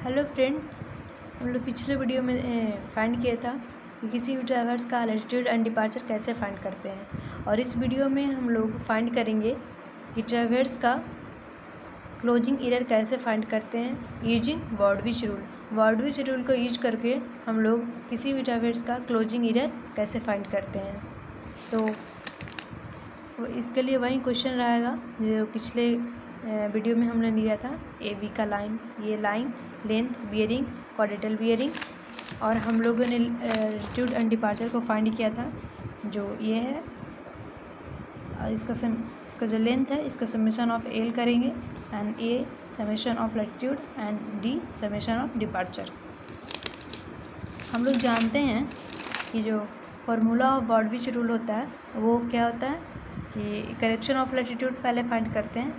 Hello friends, हम लोग पिछले वीडियो में फाइंड किया था कि किसी भी ट्रैवर्स का लैटिट्यूड एंड डिपार्चर कैसे फाइंड करते हैं। और इस वीडियो में हम लोग फाइंड करेंगे कि ट्रैवर्स का क्लोजिंग एरर कैसे फाइंड करते हैं यूजिंग वर्डविच रूल। वर्डविच रूल को यूज करके हम लोग किसी भी ट्रैवर्स का क्लोजिंग एरर कैसे फाइंड करते हैं। तो इसके लिए वही क्वेश्चन रहेगा जो पिछले वीडियो में हमने लिया था। ए बी का लाइन, ये line length bearing quadrilateral bearing, और हम लोगों ने लैटिट्यूड एंड डिपार्चर को फाइंड किया था जो ये है। इसका जो लेंथ है इसका समेशन ऑफ एल करेंगे and A summation of latitude and D summation of departure. हम लोग जानते हैं कि जो फार्मूला ऑफ वर्डविच रूल होता है वो क्या होता है कि करेक्शन ऑफ लैटिट्यूड पहले फाइंड करते हैं,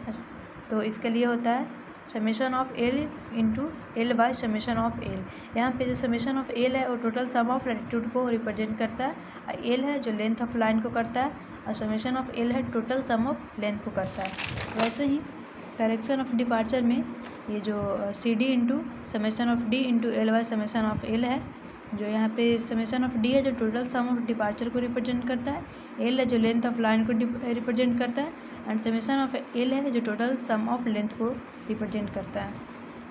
तो इसके लिए होता है summation of L into L by summation of L. यहाँ पे जो समेशन ऑफ एल है वो टोटल सम ऑफ लैटिट्यूड को रिप्रेजेंट करता है, और एल है जो लेंथ ऑफ लाइन को करता है, और समेशन ऑफ एल है टोटल सम ऑफ लेंथ को करता है। वैसे ही करेक्शन ऑफ डिपार्चर में ये जो C D into summation of D into L by summation of L है, जो यहाँ पे समेशन ऑफ डी है जो टोटल सम ऑफ डिपार्चर को रिप्रेजेंट करता है, एल है जो लेंथ ऑफ लाइन को रिप्रेजेंट करता है, एंड समेशन ऑफ एल है जो टोटल सम ऑफ लेंथ को रिप्रेजेंट करता है।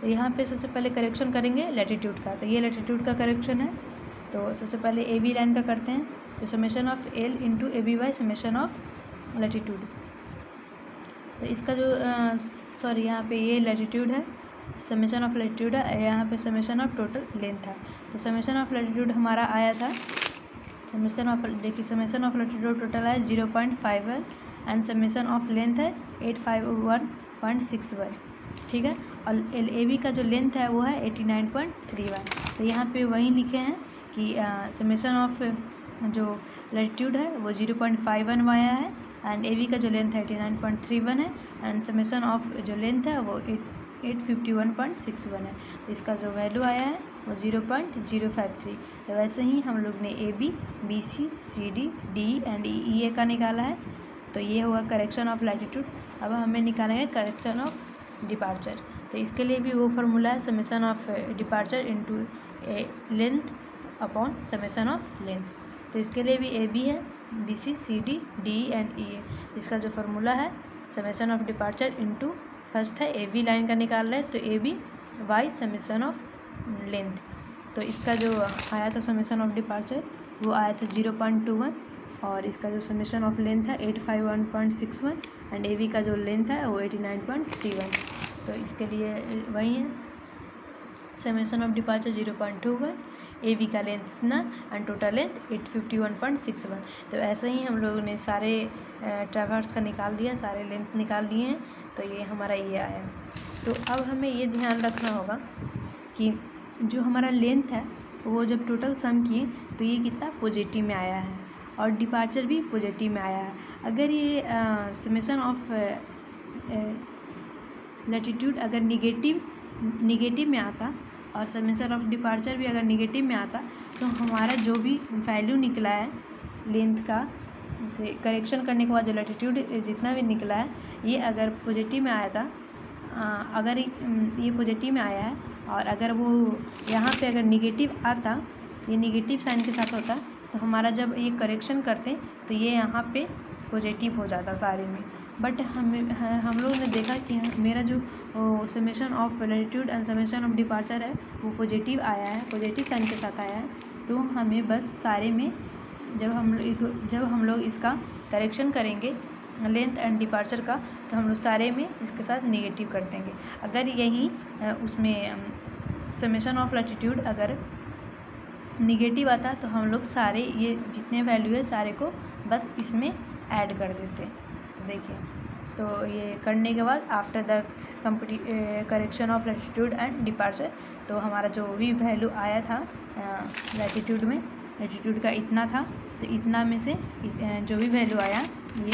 तो यहाँ पे सबसे पहले करेक्शन करेंगे लैटिट्यूड का, तो ये लैटिट्यूड का करेक्शन है। तो सबसे पहले ए बी लाइन का करते हैं, तो summation of L into A B by summation of latitude. तो इसका जो यहाँ पे ये लैटिट्यूड है, समेशन ऑफ लैटिट्यूड है, यहाँ पे समेशन ऑफ टोटल लेंथ है। तो समेशन ऑफ लैटिट्यूड हमारा आया था, समेशन ऑफ लैटिट्यूड टोटल है 0.51 एंड समेशन ऑफ लेंथ है 851.61, ठीक है। और एल ए बी का जो लेंथ है वो है 89.31। तो यहाँ पे वही लिखे हैं कि समेशन ऑफ जो लैटिट्यूड है वो 0.51 आया है, एंड ए बी का जो लेंथ है 89.31 है, एंड समेशन ऑफ जो लेंथ है वो 851.61 है। तो इसका जो वैल्यू आया है वो 0.053। तो वैसे ही हम लोग ने A B C C D and E A का निकाला है, तो ये होगा करेक्शन ऑफ लैटिट्यूड। अब हमें निकाला है करेक्शन ऑफ डिपार्चर, तो इसके लिए भी वो फार्मूला है summation of departure into length upon summation of length. तो इसके लिए भी ए बी है, B C C D and E A. इसका जो फार्मूला है summation of departure into first है ए बी लाइन का निकाल रहे हैं, तो A B by summation of length. तो इसका जो आया था समेशन ऑफ डिपार्चर वो आया था 0.21, और इसका जो समेशन ऑफ लेंथ है 851.61, एंड ए बी का जो लेंथ है वो 89.31। तो इसके लिए वही है summation of departure 0.21, A B का लेंथ इतना एंड टोटल लेंथ 851.61। तो ऐसे ही हम लोगों ने सारे ट्रैवर्स का निकाल दिया, सारे लेंथ निकाल लिए हैं, तो ये हमारा ये आया। तो अब हमें ये ध्यान रखना होगा कि जो हमारा लेंथ है वो जब टोटल सम किए तो ये कितना पॉजिटिव में आया है, और डिपार्चर भी पॉजिटिव में आया है। अगर ये समेशन ऑफ लैटिट्यूड अगर निगेटिव में आता और समेशन ऑफ डिपार्चर भी अगर निगेटिव में आता, तो हमारा जो भी वैल्यू निकला है लेंथ का से करेक्शन करने के बाद जो लैटिट्यूड जितना भी निकला है, ये अगर पॉजिटिव में आया था, अगर ये पॉजिटिव में आया है, और अगर वो यहाँ पे अगर निगेटिव आता, ये निगेटिव साइन के साथ होता, तो हमारा जब ये करेक्शन करते तो ये यहाँ पे पॉजिटिव हो जाता सारे में। बट हम लोगों ने देखा कि मेरा जो summation of latitude and summation of departure है वो पॉजिटिव आया है, पॉजिटिव साइन के साथ आया है। तो हमें बस सारे में जब हम लोग इसका करेक्शन करेंगे लेंथ एंड डिपार्चर का, तो हम लोग सारे में इसके साथ नेगेटिव कर देंगे। अगर यही उसमें समेशन ऑफ लैटिट्यूड अगर निगेटिव आता तो हम लोग सारे ये जितने वैल्यू है सारे को बस इसमें ऐड कर देते। तो देखिए, तो ये करने के बाद after the correction of latitude and departure, तो हमारा जो भी वैल्यू आया था लैटिट्यूड में, लैटिट्यूड का इतना था, तो इतना में से जो भी वैल्यू आया, ये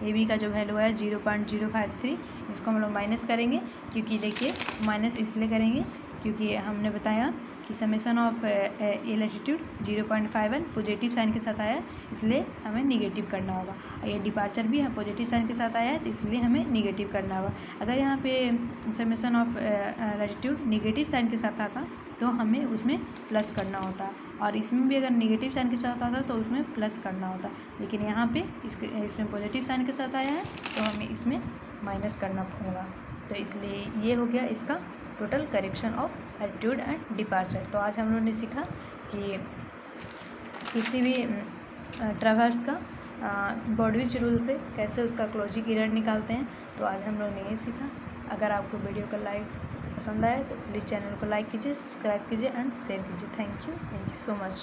ए बी का जो वैल्यू आया 0.053, इसको हम लोग माइनस करेंगे, क्योंकि देखिए माइनस इसलिए करेंगे क्योंकि हमने बताया कि summation of A latitude 0.51 positive sign के साथ आया है, इसलिए हमें निगेटिव करना होगा। ये डिपार्चर भी है पॉजिटिव साइन के साथ आया है, तो इसलिए हमें निगेटिव करना होगा। अगर यहाँ पे summation of latitude negative sign के साथ आता तो हमें उसमें प्लस करना होता, और इसमें भी अगर निगेटिव साइन के साथ आता तो उसमें प्लस करना होता, लेकिन यहाँ पे इसमें पॉजिटिव साइन के साथ आया है तो हमें इसमें माइनस करना होगा। तो इसलिए ये हो गया इसका total correction of latitude and departure. तो आज हम लोगों ने सीखा कि किसी भी ट्रैवर्स का बॉडविच रूल से कैसे उसका क्लोजिंग एरर निकालते हैं। तो आज हम लोगों ने ये सीखा। अगर आपको वीडियो का पसंद आए तो प्लीज़ चैनल को लाइक कीजिए, सब्सक्राइब कीजिए एंड शेयर कीजिए। Thank you so much.